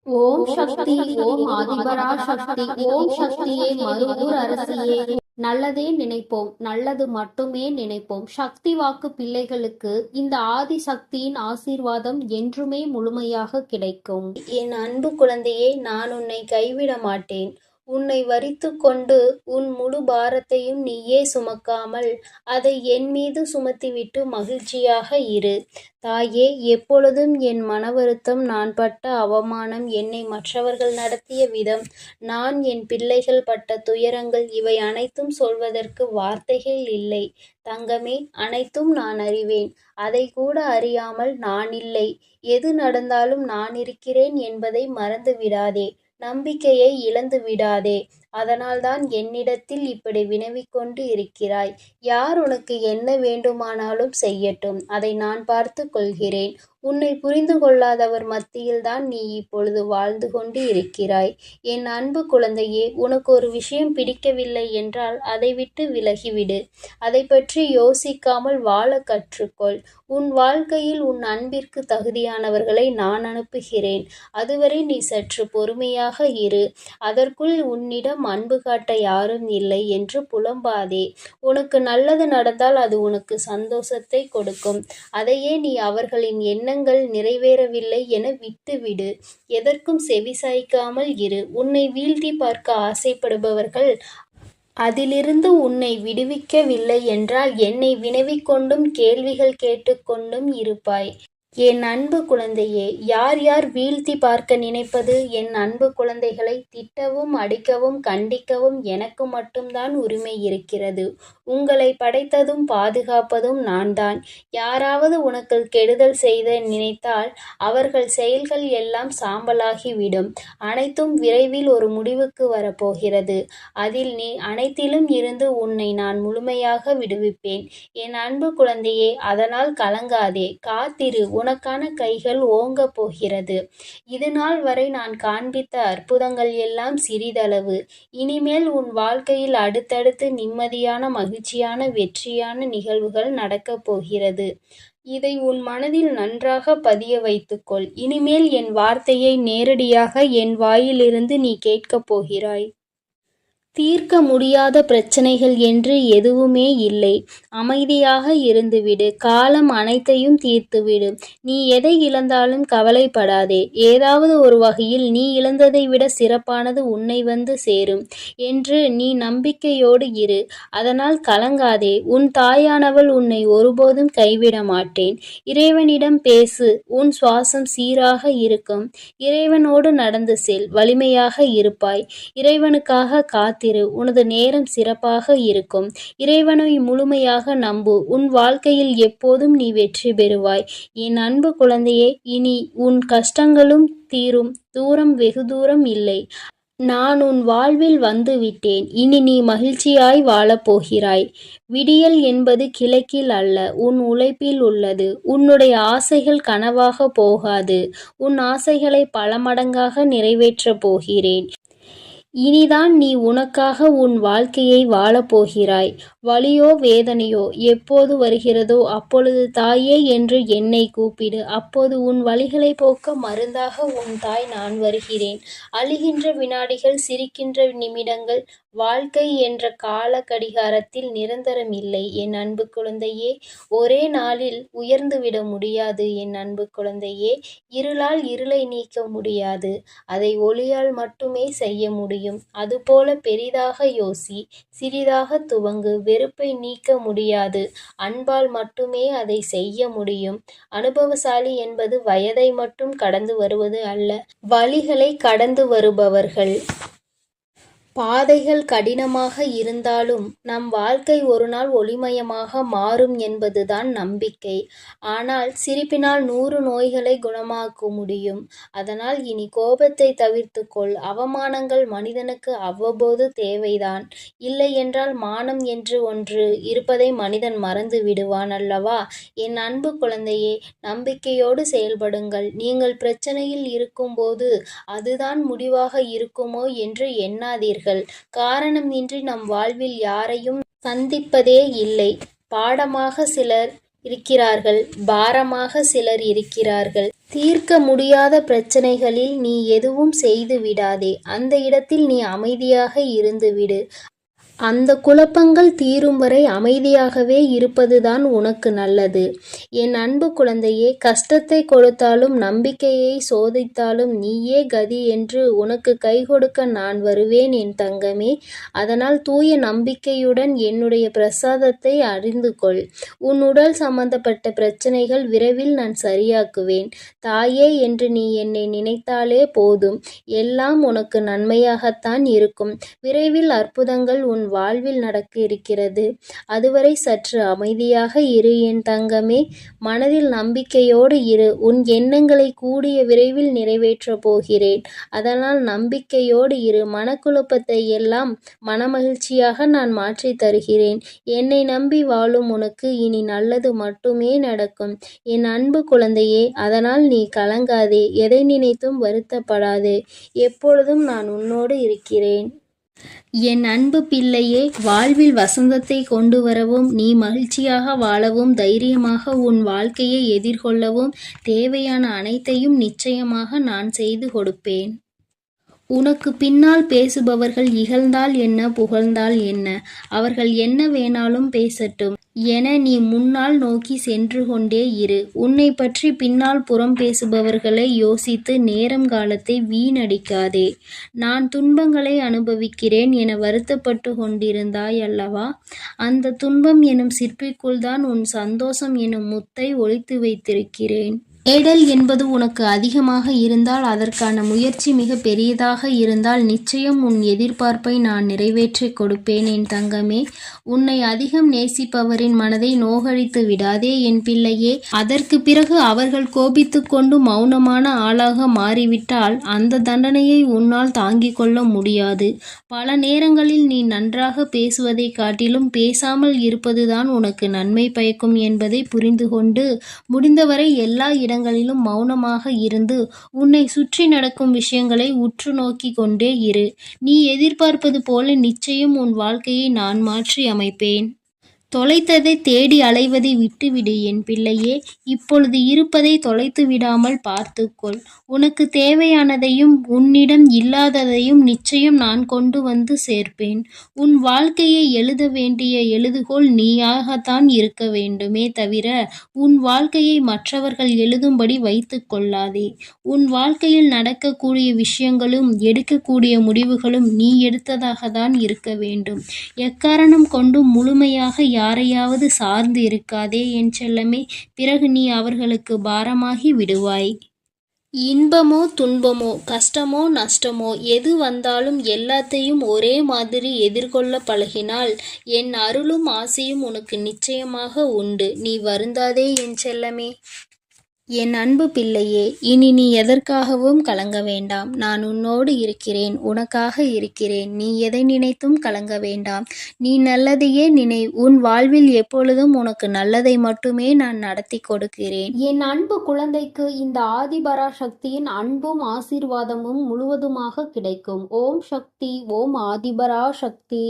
ஓம் சக்தி. ஓம் ஆதிபரா சக்தி. ஓம் சக்தியே மருவூர் அரசியே. நல்லதே நினைப்போம், நல்லது மட்டுமே நினைப்போம். சக்தி வாக்கு பிள்ளைகளுக்கு இந்த ஆதி சக்தியின் ஆசீர்வாதம் என்றுமே முழுமையாக கிடைக்கும். என் அன்பு குழந்தையே, நான் உன்னை கைவிட மாட்டேன். உன்னை வரித்துக் கொண்டு உன் முழு பாரத்தையும் நீயே சுமக்காமல் அதை என் மீது சுமத்திவிட்டு மகிழ்ச்சியாக இரு. தாயே, எப்பொழுதும் என் மனவருத்தம், நான் பட்ட அவமானம், என்னை மற்றவர்கள் நடத்திய விதம், நான் என் பிள்ளைகள் பட்ட துயரங்கள், இவை அனைத்தும் சொல்வதற்கு வார்த்தைகள் இல்லை. தங்கமே, அனைத்தும் நான் அறிவேன். அதை கூட அறியாமல் நான் இல்லை, எது நடந்தாலும் நான் இருக்கிறேன் என்பதை மறந்து விடாதே. நம்பிக்கையை இழந்து விடாதே. அதனால்தான் என்னிடத்தில் இப்படி வினவிக்கொண்டு இருக்கிறாய். யார் உனக்கு என்ன வேண்டுமானாலும் செய்யட்டும், அதை நான் பார்த்து கொள்கிறேன். உன்னை புரிந்து கொள்ளாதவர் மத்தியில்தான் நீ இப்பொழுது வாழ்ந்து கொண்டு இருக்கிறாய். என் அன்பு குழந்தையே, உனக்கு ஒரு விஷயம் பிடிக்கவில்லை என்றால் அதை விட்டு விலகிவிடு. அதை பற்றி யோசிக்காமல் வாழ கற்றுக்கொள். உன் வாழ்க்கையில் உன் அன்பிற்கு தகுதியானவர்களை நான் அனுப்புகிறேன். அதுவரை நீ சற்று பொறுமையாக இரு. அதற்குள் உன்னிடம் அன்பு காட்ட யாரும் இல்லை என்று புலம்பாதே. உனக்கு நல்லது நடந்தால் அது உனக்கு சந்தோஷத்தை கொடுக்கும். அதையே நீ அவர்களின் எண்ணங்கள் நிறைவேறவில்லை என விட்டுவிடு. எதற்கும் செவிசாய்க்காமல் இரு. உன்னை வீழ்த்தி பார்க்க ஆசைப்படுபவர்கள் அதிலிருந்து உன்னை விடுவிக்கவில்லை என்றால் என்னை வினவிக்கொண்டும் கேள்விகள் கேட்டுக்கொண்டும் இருப்பாய். என் அன்பு குழந்தையே, யார் யார் வீழ்த்தி பார்க்க நினைப்பது? என் அன்பு குழந்தைகளை திட்டவும் அடிக்கவும் கண்டிக்கவும் எனக்கு மட்டும்தான் உரிமை இருக்கிறது. உங்களை படைத்ததும் பாதுகாப்பதும் நான்தான். யாராவது உனக்கு கெடுதல் செய்த நினைத்தால் அவர்கள் செயல்கள் எல்லாம் சாம்பலாகிவிடும். அனைத்தும் விரைவில் ஒரு முடிவுக்கு வரப்போகிறது. அதில் நீ அனைத்திலும் இருந்து உன்னை நான் முழுமையாக விடுவிப்பேன். என் அன்பு குழந்தையே, அதனால் கலங்காதே, காத்திரு. உனக்கான கைகள் ஓங்கப் போகிறது. இதுநாள் வரை நான் காண்பித்த அற்புதங்கள் எல்லாம் சிறிதளவு. இனிமேல் உன் வாழ்க்கையில் அடுத்தடுத்து நிம்மதியான, மகிழ்ச்சியான, வெற்றியான நிகழ்வுகள் நடக்கப் போகிறது. இதை உன் மனதில் நன்றாக பதிய வைத்துக்கொள். இனிமேல் என் வார்த்தையை நேரடியாக என் வாயிலிருந்து நீ கேட்கப் போகிறாய். தீர்க்க முடியாத பிரச்சனைகள் என்று எதுவுமே இல்லை. அமைதியாக இருந்துவிடு. காலம் அனைத்தையும் தீர்த்துவிடு. நீ எதை இழந்தாலும் கவலைப்படாதே. ஏதாவது ஒரு வகையில் நீ இழந்ததை விட சிறப்பானது உன்னை வந்து சேரும் என்று நீ நம்பிக்கையோடு இரு. அதனால் கலங்காதே. உன் தாயானவள் உன்னை ஒருபோதும் கைவிட மாட்டேன். இறைவனிடம் பேசு. உன் சுவாசம் சீராக இருக்கும். இறைவனோடு நடந்து செல். வலிமையாக இருப்பாய். இறைவனுக்காக காத்திரு. உனது நேரம் சிறப்பாக இருக்கும். இறைவனை முழுமையாக நம்பு. உன் வாழ்க்கையில் எப்போதும் நீ வெற்றி பெறுவாய். என் அன்பு குழந்தையே, இனி உன் கஷ்டங்களும் தீரும். தூரம் வெகு தூரம் இல்லை. நான் உன் வாழ்வில் வந்து விட்டேன். இனி நீ மகிழ்ச்சியாய் வாழப்போகிறாய். விடியல் என்பது கிழக்கில் அல்ல, உன் உழைப்பில் உள்ளது. உன்னுடைய ஆசைகள் கனவாக போகாது. உன் ஆசைகளை பல மடங்காக நிறைவேற்றப் போகிறேன். இனிதான் நீ உனக்காக உன் வாழ்க்கையை வாழப்போகிறாய். வலியோ வேதனையோ எப்போது வருகிறதோ அப்பொழுது தாயே என்று என்னை கூப்பிடு. அப்போது உன் வலிகளை போக்க மருந்தாக உன் தாய் நான் வருகிறேன். அழுகின்ற வினாடிகள், சிரிக்கின்ற நிமிடங்கள், வாழ்க்கை என்ற கால கடிகாரத்தில் நிரந்தரம் இல்லை. என் அன்பு குழந்தையே, ஒரே நாளில் உயர்ந்துவிட முடியாது. என் அன்பு குழந்தையே, இருளால் இருளை நீக்க முடியாது. அதை ஒளியால் மட்டுமே செய்ய முடியும். அதுபோல பெரிதாக யோசி, சிறிதாக துவங்கு. வெறுப்பை நீக்க முடியாது. அன்பால் மட்டுமே அதை செய்ய முடியும். அனுபவசாலி என்பது வயதை மட்டும் கடந்து வருவது அல்ல, வழிகளை கடந்து வருபவர்கள். பாதைகள் கடினமாக இருந்தாலும் நம் வாழ்க்கை ஒரு நாள் ஒளிமயமாக மாறும் என்பதுதான் நம்பிக்கை. ஆனால் சிரிப்பினால் 100 நோய்களை குணமாக்க முடியும். அதனால் இனி கோபத்தை தவிர்த்துக்கொள். அவமானங்கள் மனிதனுக்கு அவ்வப்போது தேவைதான். இல்லை என்றால் மானம் என்று ஒன்று இருப்பதை மனிதன் மறந்து விடுவான் அல்லவா? என் அன்பு குழந்தையே, நம்பிக்கையோடு செயல்படுங்கள். நீங்கள் பிரச்சனையில் இருக்கும்போது அதுதான் முடிவாக இருக்குமோ என்று எண்ணாதீர்கள். காரணமின்றி நம் வாழ்வில் யாரையும் சந்திப்பதே இல்லை. பாடமாக சிலர் இருக்கிறார்கள். பாரமாக சிலர் இருக்கிறார்கள். தீர்க்க முடியாத பிரச்சனைகளில் நீ எதுவும் செய்து விடாதே. அந்த இடத்தில் நீ அமைதியாக இருந்துவிடு. அந்த குழப்பங்கள் தீரும் வரை அமைதியாகவே இருப்பதுதான் உனக்கு நல்லது. என் அன்பு குழந்தையே, கஷ்டத்தை கொடுத்தாலும் நம்பிக்கையை சோதித்தாலும் நீயே கதி என்று உனக்கு கை கொடுக்க நான் வருவேன் என் தங்கமே. அதனால் தூய நம்பிக்கையுடன் என்னுடைய பிரசாதத்தை அறிந்து கொள். உன் உடல் சம்பந்தப்பட்ட பிரச்சனைகள் விரைவில் நான் சரியாக்குவேன். தாயே என்று நீ என்னை நினைத்தாலே போதும், எல்லாம் உனக்கு நன்மையாகத்தான் இருக்கும். விரைவில் அற்புதங்கள் உன் வாழ்வில் நடக்க இருக்கிறது. அதுவரை சற்று அமைதியாக இரு என் தங்கமே. மனதில் நம்பிக்கையோடு இரு. உன் எண்ணங்களை கூடிய விரைவில் நிறைவேற்றப் போகிறேன். அதனால் நம்பிக்கையோடு இரு. மனக்குழப்பத்தை எல்லாம் மனமகிழ்ச்சியாக நான் மாற்றி தருகிறேன். என்னை நம்பி வாழும் உனக்கு இனி நல்லது மட்டுமே நடக்கும் என் அன்பு குழந்தையே. அதனால் நீ கலங்காதே, எதை நினைத்தும் வருத்தப்படாதே. எப்பொழுதும் நான் உன்னோடு இருக்கிறேன். என் அன்பு பிள்ளையே, வாழ்வில் வசந்தத்தை கொண்டு வரவும் நீ மகிழ்ச்சியாக வாழவும் தைரியமாக உன் வாழ்க்கையை எதிர்கொள்ளவும் தேவையான அனைத்தையும் நிச்சயமாக நான் செய்து கொடுப்பேன். உனக்கு பின்னால் பேசுபவர்கள் இகழ்ந்தால் என்ன, புகழ்ந்தால் என்ன, அவர்கள் என்ன வேணாலும் பேசட்டும் என நீ முன்னால் நோக்கி சென்று கொண்டே இரு. உன்னை பற்றி பின்னால் புறம் பேசுபவர்களை யோசித்து நேரம் காலத்தை வீணடிக்காதே. நான் துன்பங்களை அனுபவிக்கிறேன் என வருத்தப்பட்டு கொண்டிருந்தாய் அல்லவா? அந்த துன்பம் எனும் சிற்பிக்குள் தான் உன் சந்தோஷம் எனும் முத்தை ஒளித்து வைத்திருக்கிறேன். தேடல் என்பது உனக்கு அதிகமாக இருந்தால், அதற்கான முயற்சி மிக பெரியதாக இருந்தால் நிச்சயம் உன் எதிர்பார்ப்பை நான் நிறைவேற்றி கொடுப்பேன் என் தங்கமே. உன்னை அதிகம் நேசிப்பவரின் மனதை நோகடித்து விடாதே என் பிள்ளையே. அதற்கு பிறகு அவர்கள் கோபித்து கொண்டு மௌனமான ஆளாக மாறிவிட்டால் அந்த தண்டனையை உன்னால் தாங்கிக் கொள்ள முடியாது. பல நேரங்களில் நீ நன்றாக பேசுவதை காட்டிலும் பேசாமல் இருப்பதுதான் உனக்கு நன்மை பயக்கும் என்பதை புரிந்து கொண்டு முடிந்தவரை எல்லா இடங்களிலும் மௌனமாக இருந்து உன்னை சுற்றி நடக்கும் விஷயங்களை உற்று நோக்கி கொண்டே இரு. நீ எதிர்பார்ப்பது போல நிச்சயம் உன் வாழ்க்கையை நான் மாற்றி அமைப்பேன். தொலைத்ததை தேடி அலைவதை விட்டுவிடு என் பிள்ளையே. இப்பொழுது இருப்பதை தொலைத்து விடாமல் பார்த்துக்கொள். உனக்கு தேவையானதையும் உன்னிடம் இல்லாததையும் நிச்சயம் நான் கொண்டு வந்து சேர்ப்பேன். உன் வாழ்க்கையை எழுத வேண்டிய எழுதுகோள் நீயாகத்தான் இருக்க வேண்டுமே தவிர உன் வாழ்க்கையை மற்றவர்கள் எழுதும்படி வைத்து கொள்ளாதே. உன் வாழ்க்கையில் நடக்கக்கூடிய விஷயங்களும் எடுக்கக்கூடிய முடிவுகளும் நீ எடுத்ததாகத்தான் இருக்க வேண்டும். எக்காரணம் கொண்டும் முழுமையாக யாரையாவது சார்ந்து இருக்காதே என் செல்லமே. பிறகு நீ அவர்களுக்கு பாரமாகி விடுவாய். இன்பமோ துன்பமோ கஷ்டமோ நஷ்டமோ எது வந்தாலும் எல்லாத்தையும் ஒரே மாதிரி எதிர்கொள்ள பழகினால் என் அருளும் ஆசையும் உனக்கு நிச்சயமாக உண்டு. நீ வருந்தாதே என் செல்லமே. என் அன்பு பிள்ளையே, இனி நீ எதற்காகவும் கலங்க வேண்டாம். நான் உன்னோடு இருக்கிறேன், உனக்காக இருக்கிறேன். நீ எதை நினைத்தும் கலங்க வேண்டாம். நீ நல்லதையே நினை. உன் வாழ்வில் எப்பொழுதும் உனக்கு நல்லதை மட்டுமே நான் நடத்தி கொடுக்கிறேன். என் அன்பு குழந்தைக்கு இந்த ஆதிபரா சக்தியின் அன்பும் ஆசீர்வாதமும் முழுவதுமாக கிடைக்கும். ஓம் சக்தி, ஓம் ஆதிபரா சக்தி.